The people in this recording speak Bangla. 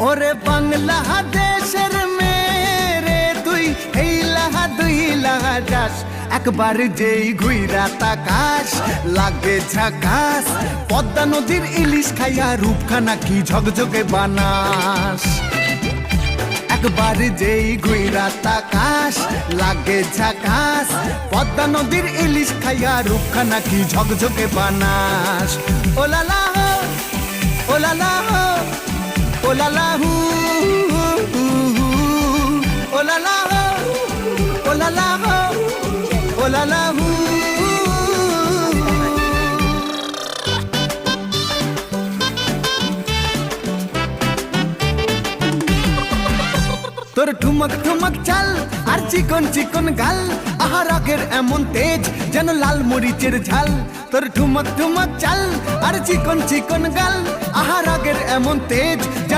ওরে বাংলাদেশের মেরে তুই এই লাহা দুই লাহা যাস, একবার যেই ঘুইরা তাকাস লাগে ঝাকাস। পদ্মা নদীর ইলিশ খাইয়া রূপখানা কি ঝকঝকে বানাস। একবার যেই ঘুইরা তাকাস লাগে ঝাকাস। পদ্মা নদীর ইলিশ খাইয়া রূপখানা কি ঝকঝকে বানাস। ওলালা হো ওলালা হো ওলালা হু ওলালা হো ওলালা হো ওলালা হু। তোর ঠুমক ঠুমক চাল আর চিকন চিকন গাল, আহা রাগের এমন তেজ যেন লাল মরিচের ঝাল। তোর ঠুমক ঠুমক চাল আর চিকন চিকন গাল, আহা রাগের এমন তেজ যেন